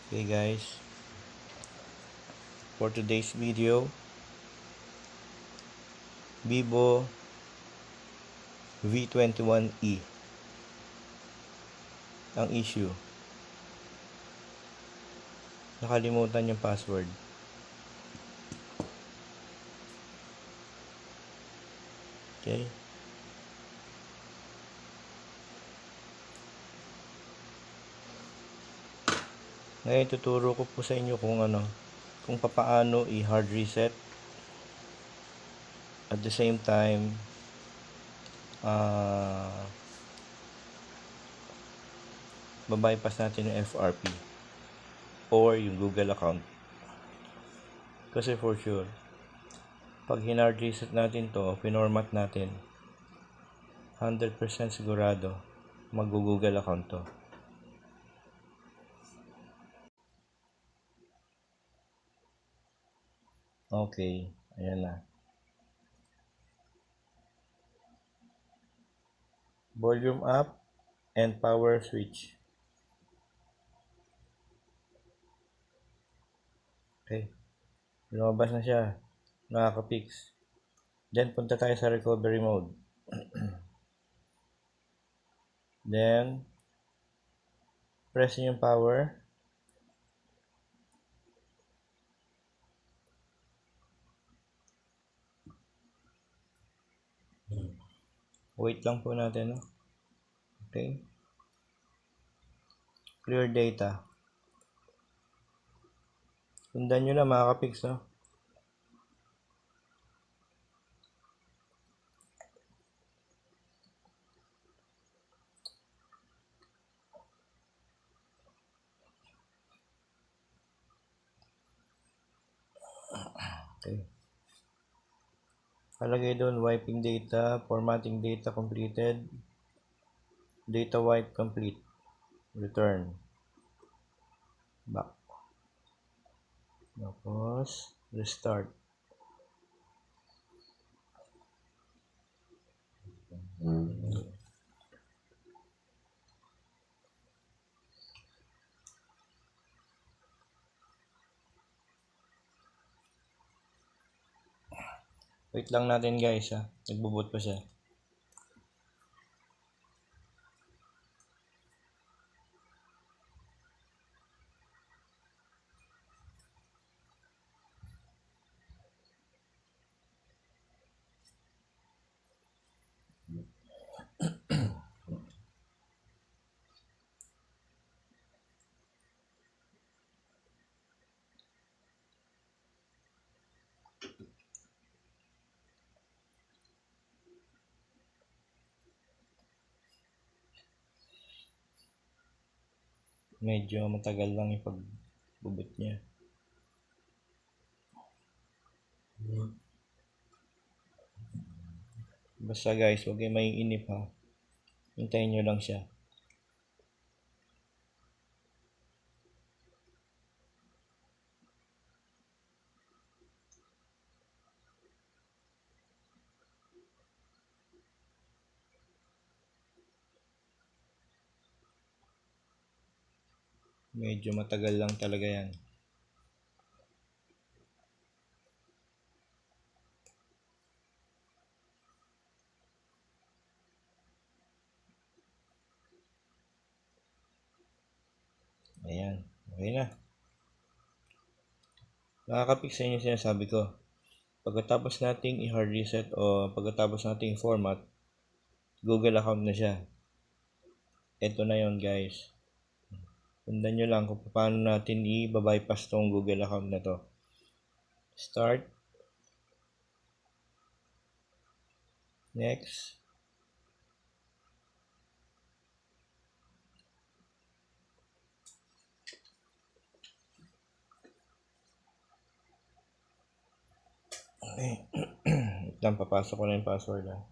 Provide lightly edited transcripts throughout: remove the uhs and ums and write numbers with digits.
Okay guys, for today's video, Vivo V21e ang issue. Nakalimutan yung password. Okay? Ngayon tuturo ko po sa inyo kung paano i-hard reset at the same time babypass natin yung FRP or yung Google account. Kasi for sure, pag hinard reset natin to, pinormat natin, 100% sigurado mag-Google account to. Okay, ayan na. Volume up and power switch. Okay, lumabas na siya. Nakaka-fix. Then, punta tayo sa recovery mode. Then, press nyo yung power. Wait lang po natin, no? Okay. Clear data. Sundan nyo na, makaka-fix, no? Okay. Kalagay doon, wiping data, formatting data completed, data wipe complete, return, back, tapos restart. Wait lang natin guys, ha? Nagbubot pa siya. Medyo matagal lang yung pagbubot niya. Basta guys, huwag kayo maiinip, ha. Hintayin nyo lang siya. Medyo matagal lang talaga yan. Ayan, okay na. Nakaka-fix sa inyo sinasabi ko. Pagkatapos nating i-hard reset o pagkatapos nating format, Google account na siya. Ito na yon guys. Sundan nyo lang kung paano natin i-bypass tong Google account na to. Start. Next. Okay. Ito, papasok ko na yung password, ha.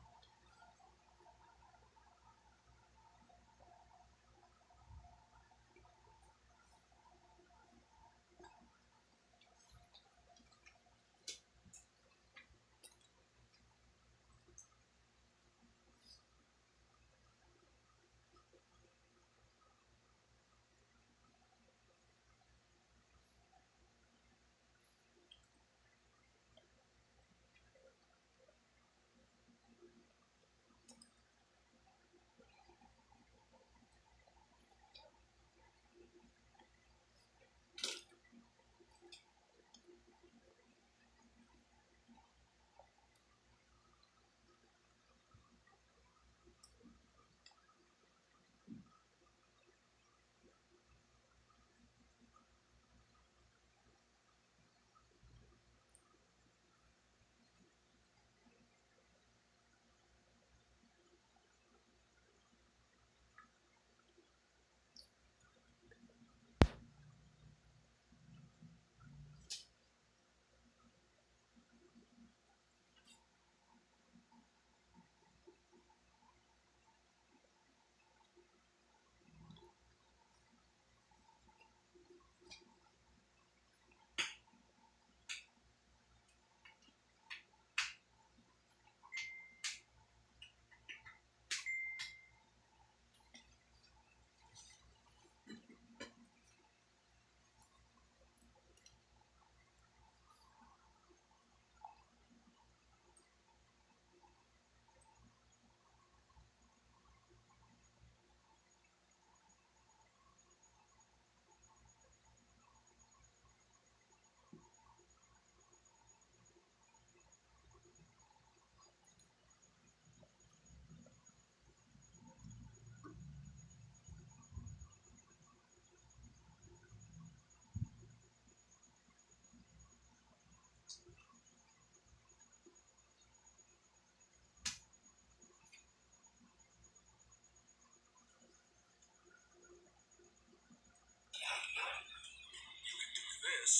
Or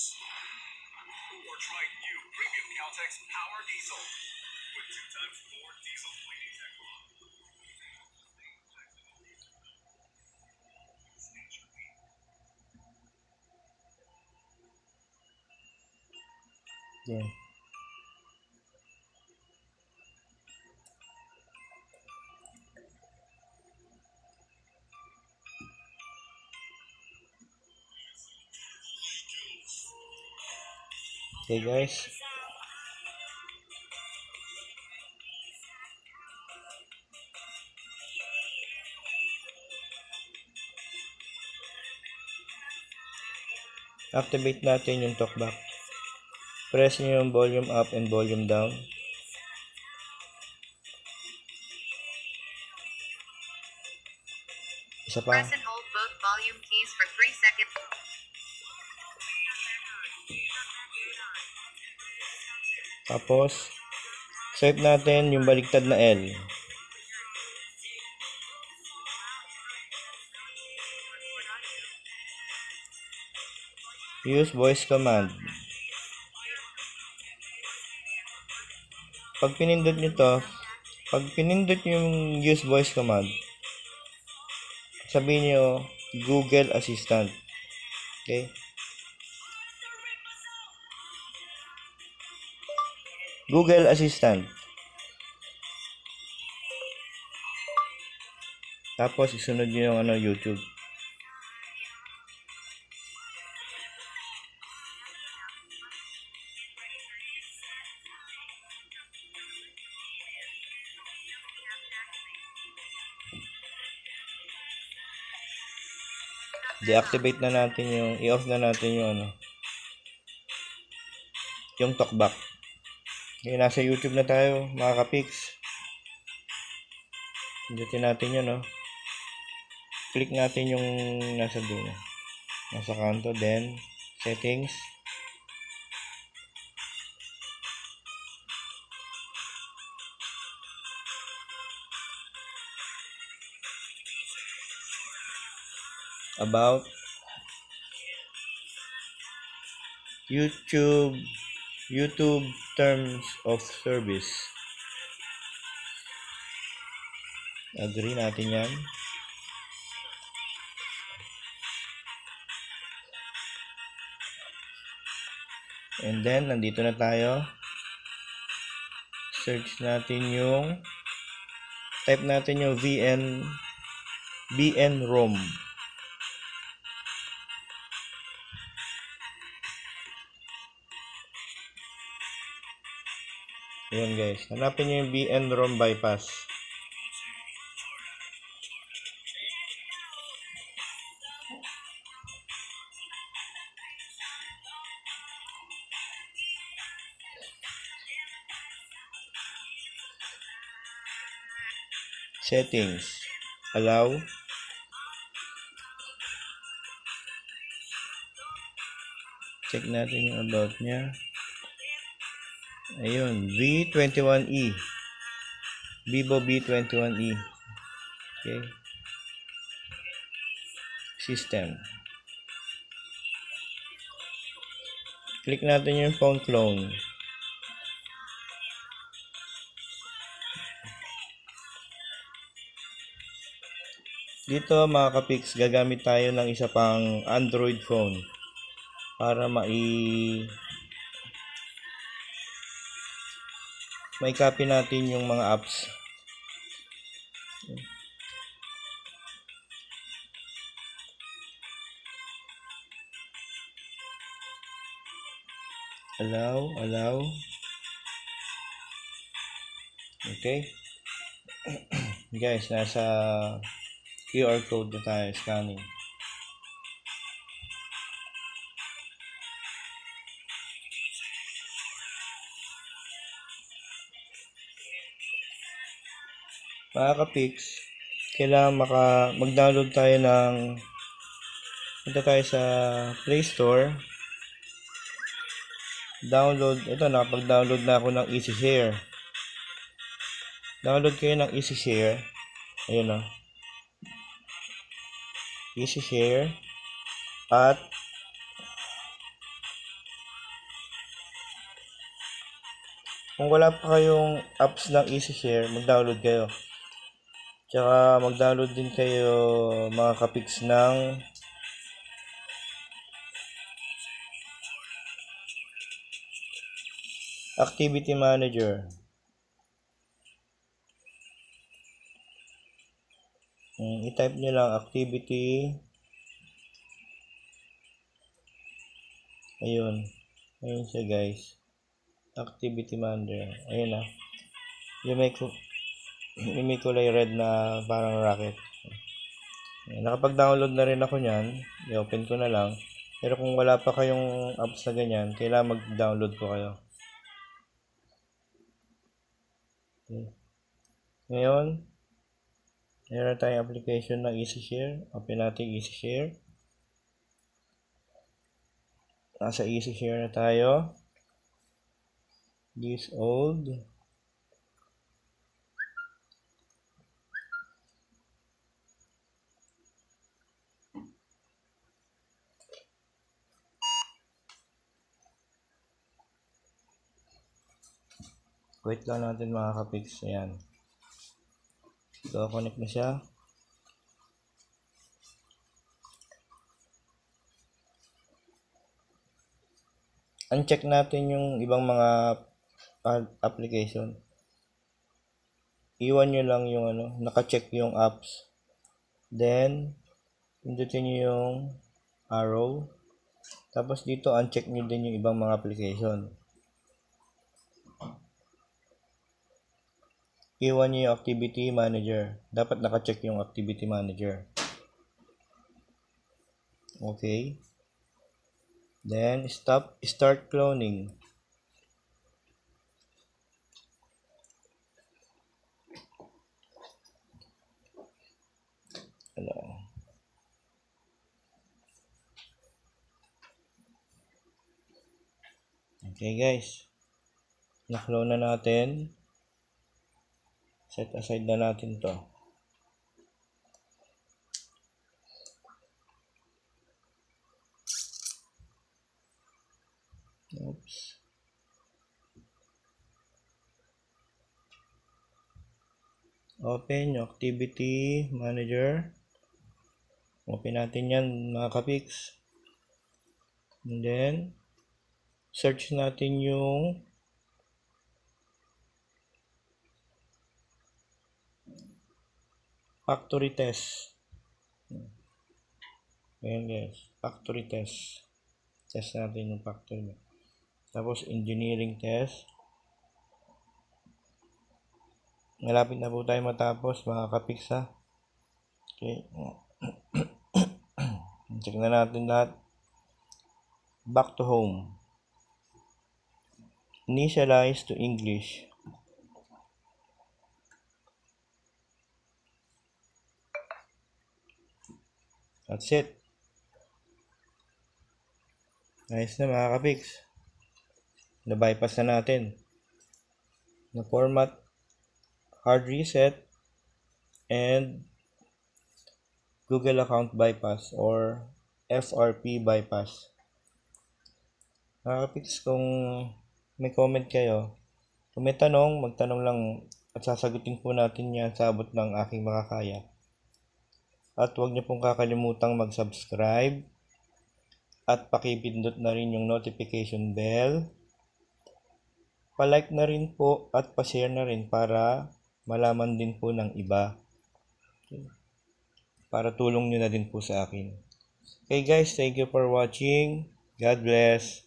try new premium Caltex Power Diesel with 2 times more diesel cleaning technology. Yeah. Okay guys. Activate natin yung talkback. Press nyo yung volume up and volume down. Isa pa. Press and hold both volume keys for 3 seconds. Tapos, swipe natin yung baligtad na L. Use voice command. Pag pinindot nyo to, pag pinindot yung use voice command, sabihin nyo Google Assistant. Okay? Google Assistant. Tapos isunod nyo yung YouTube. Deactivate na natin yung, i-off na natin yung yung talkback. Okay, nasa YouTube na tayo, mga kapiks. Pindutin natin yun, Click natin yung nasa dulo. Nasa kanto, then settings. About YouTube terms of service. Agree natin yan. And then, nandito na tayo. Search natin yung, type natin yung VN-ROM. Ayan guys, hanapin nyo yung VN-ROM bypass. Settings. Allow. Check natin yung about niya. Ayun, V21E. Vivo V21E. Okay. System. Click natin yung phone clone. Dito mga kapiks, gagamit tayo ng isa pang Android phone para mai copy natin yung mga apps. Allow. Okay. Guys, nasa QR code na tayo, scanning. Mga kapiks, kailangan mag-download tayo ng, punta tayo sa Play Store. Download, ito nakapag-download na ako ng EasyShare. Download kayo ng EasyShare. Ayun EasyShare at Kung wala pa kayong apps ng EasyShare, mag-download kayo. Tsaka mag-download din kayo mga kapiks ng Activity Manager. I-type nyo lang activity. Ayun siya guys. Activity Manager. Ayun na. Yung may kulay red na parang rocket. Nakapag-download na rin ako niyan. I-open ko na lang. Pero kung wala pa kayong apps na ganyan, kailangan mag-download ko kayo. Okay. Ngayon, meron tayong application ng EasyShare. Open natin EasyShare. Nasa EasyShare na tayo. This old. Wait lang natin mga kapiks. Ayan. So, connect na siya. Uncheck natin yung ibang mga application. Iwan nyo lang yung naka-check yung apps. Then, pindutin nyo yung arrow. Tapos dito, uncheck nyo din yung ibang mga application. Iwan nyo yung Activity Manager. Dapat naka-check yung Activity Manager. Okay. Then, start cloning. Okay guys. Na-clone na natin. Set aside na natin to. Oops. Open yung Activity Manager. Open natin yan mga kapiks. And then, search natin yung factory test. Ayan guys, factory test. Test natin yung factory. Tapos engineering test. Malapit na po tayo matapos mga kapiks ha. Okay. Check na natin lahat. Back to home. Initialize to English. That's it. Nice na mga kapiks. Na-bypass na natin. Na-format, hard reset, and Google account bypass or FRP bypass. Mga kapiks, kung may comment kayo, kung may tanong, magtanong lang at sasagutin po natin yan sa abot ng aking makakaya. At huwag niyo pong kakalimutang mag-subscribe at pakipindot na rin yung notification bell. Pa-like na rin po at pa-share na rin para malaman din po ng iba. Para tulong nyo na din po sa akin. Okay guys, thank you for watching. God bless.